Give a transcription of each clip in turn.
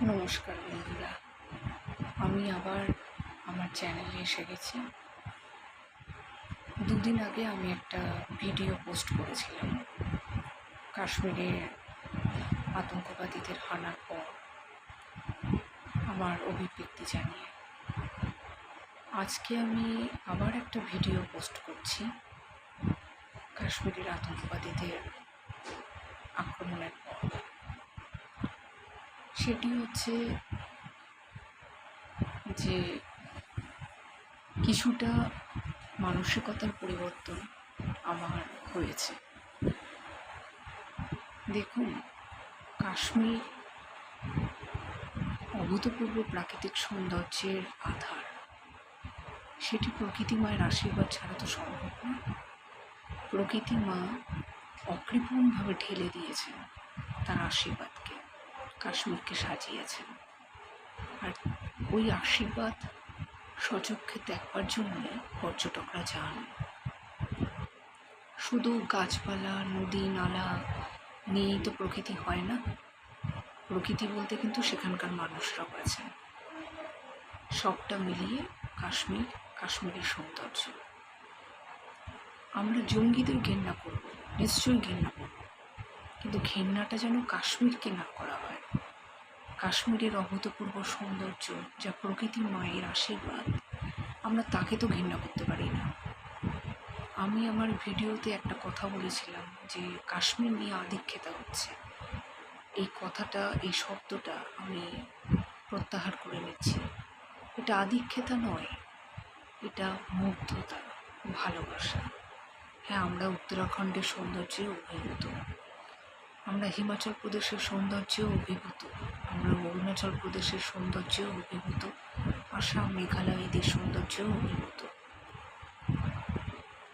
নমস্কার বন্ধুরা, আমি আবার আমার চ্যানেলে এসে গেছি। দুদিন আগে আমি একটা ভিডিও পোস্ট করেছিলাম কাশ্মীরে আতঙ্কবাদীদের হানার পর আমার অভিব্যক্তি জানিয়ে। আজকে আমি আবার একটা ভিডিও পোস্ট করছি কাশ্মীরের আতঙ্কবাদীদের আক্রমণের পর। সেটি হচ্ছে যে কিছুটা মানসিকতার পরিবর্তন আমার হয়েছে। দেখুন, কাশ্মীর অভূতপূর্ব প্রাকৃতিক সৌন্দর্যের আধার। সেটি প্রকৃতি মায়ের আশীর্বাদ ছাড়া তো সম্ভব না। প্রকৃতি মা অকৃপণভাবে ঢেলে দিয়েছেন তার আশীর্বাদকে, কাশ্মীরকে সাজিয়েছেন। আর ওই আশীর্বাদ সচক্ষে দেখবার জন্য পর্যটকরা যান। শুধু গাছপালা, নদী, নালা নিয়েই তো প্রকৃতি হয় না। প্রকৃতি বলতে কিন্তু সেখানকার মানুষরাও আছেন। সবটা মিলিয়ে কাশ্মীরের সৌন্দর্য। আমরা জঙ্গিদের ঘেন্না করব, নিশ্চয়ই ঘেন্না করব, কিন্তু ঘেন্নাটা যেন কাশ্মীরকে না করা হয়। কাশ্মীরের অভূতপূর্ব সৌন্দর্য, যা প্রকৃতির মায়ের আশীর্বাদ, আমরা তাকে তো ঘেন্না করতে পারি না। আমি আমার ভিডিওতে একটা কথা বলেছিলাম যে কাশ্মীর নিয়ে আধিক্যতা হচ্ছে। এই কথাটা, এই শব্দটা আমি প্রত্যাহার করে নিচ্ছি। এটা আধিক্যতা নয়, এটা মুগ্ধতা, ভালোবাসা। হ্যাঁ, আমরা উত্তরাখণ্ডের সৌন্দর্যে অভিভূত, আমরা হিমাচল প্রদেশের সৌন্দর্যেও অভিভূত, আমরা অরুণাচল প্রদেশের সৌন্দর্যেও অভিভূত, আসাম, মেঘালয় এদের সৌন্দর্যেও অভিভূত।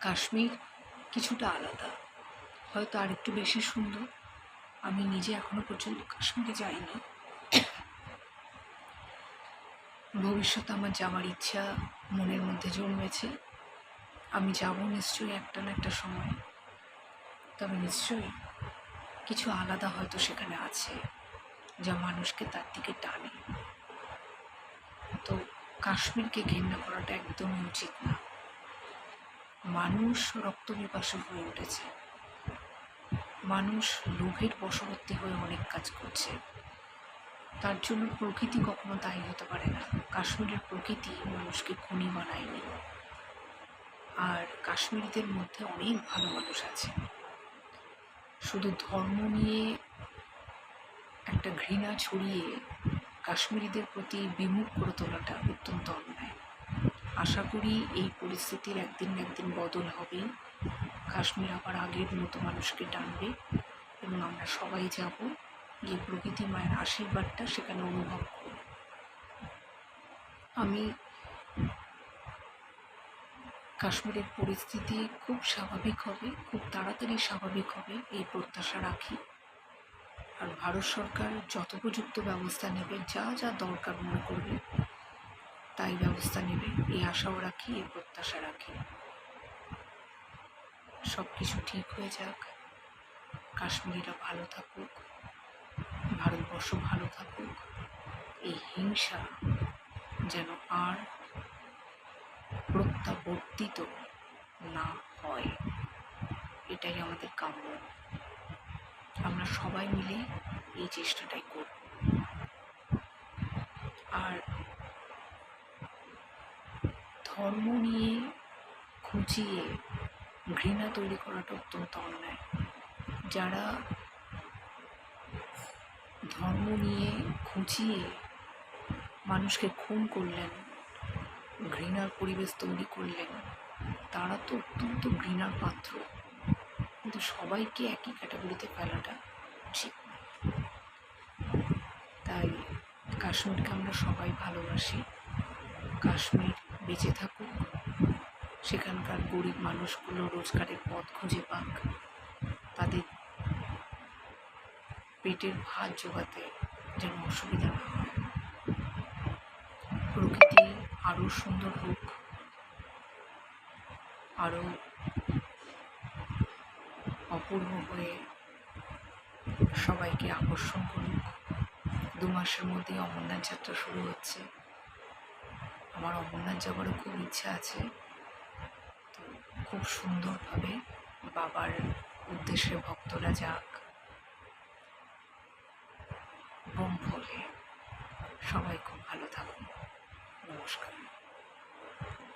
কাশ্মীর কিছুটা আলাদা, হয়তো আর একটু বেশি সুন্দর। আমি নিজে এখনো পর্যন্ত কাশ্মীরে যাইনি। ভবিষ্যতে আমার যাওয়ার ইচ্ছা মনের মধ্যে জন্মেছে। আমি যাব নিশ্চয়ই একটা না একটা সময়। তবে নিশ্চয়ই কিছু আলাদা হয়তো সেখানে আছে, যা মানুষকে তার দিকে টানে। তো কাশ্মীরকে ঘেন্না করাটা একদমই উচিত না। মানুষ রক্ত পিপাসু হয়ে উঠেছে, মানুষ লোভের বশবর্তী হয়ে অনেক কাজ করছে। তার জন্য প্রকৃতি কখনো দায়ী হতে পারে না। কাশ্মীরের প্রকৃতি মানুষকে খুনি বানায়নি। আর কাশ্মীরিদের মধ্যে অনেক ভালো মানুষ আছে। শুধু ধর্ম নিয়ে একটা ঘৃণা ছড়িয়ে কাশ্মীরিদের প্রতি বিমুখ করে তোলাটা অত্যন্ত অন্যায়। আশা করি এই পরিস্থিতির একদিন না একদিন বদল হবে। কাশ্মীর আবার আগের মতো মানুষকে টানবে এবং আমরা সবাই যাব, গিয়ে প্রকৃতি মায়ের আশীর্বাদটা সেখানে অনুভব করব। আমি কাশ্মীরের পরিস্থিতি খুব স্বাভাবিক হবে, খুব তাড়াতাড়ি স্বাভাবিক হবে, এই প্রত্যাশা রাখি। আর ভারত সরকার যথোপযুক্ত ব্যবস্থা নেবে, যা যা দরকার মনে করবে তাই ব্যবস্থা নেবে, এই আশাও রাখি, এই প্রত্যাশা রাখি। সব কিছু ঠিক হয়ে যাক, কাশ্মীরিরা ভালো থাকুক, ভারতবর্ষ ভালো থাকুক। এই হিংসা যেন আর প্রত্যাবর্তিত না হয়, এটাই আমাদের কাম্য। আমরা সবাই মিলে এই চেষ্টাটাই করব। আর ধর্ম নিয়ে খুঁচিয়ে ঘৃণা তৈরি করাটা অত্যন্ত অন্যায়। যারা ধর্ম নিয়ে খুঁচিয়ে মানুষকে খুন করলেন, ঘৃণার পরিবেশ তৈরি করলেন, তারা তো অত্যন্ত ঘৃণার পাত্র। কিন্তু সবাইকে একই ক্যাটাগরিতে ফেলাটা উচিত না। তাই কাশ্মীরকে আমরা সবাই ভালোবাসি। কাশ্মীর বেঁচে থাকুক, সেখানকার গরিব মানুষগুলো রোজগারের পথ খুঁজে পাক, তাদের পেটের ভাত জোগাতে যেন অসুবিধা না হয়। প্রকৃতি আরও সুন্দর হোক, আরও অপূর্ব হয়ে সবাইকে আকর্ষণ করুক। মাসের মধ্যেই অমরনাথ যাত্রা শুরু হচ্ছে। আমার অমরনাথ যাবারও খুব ইচ্ছা আছে। তো খুব সুন্দরভাবে বাবার উদ্দেশ্যে ভক্তরা যাক, বোম ভোলে। সবাই খুব ভালো থাকুন। নমস্কার।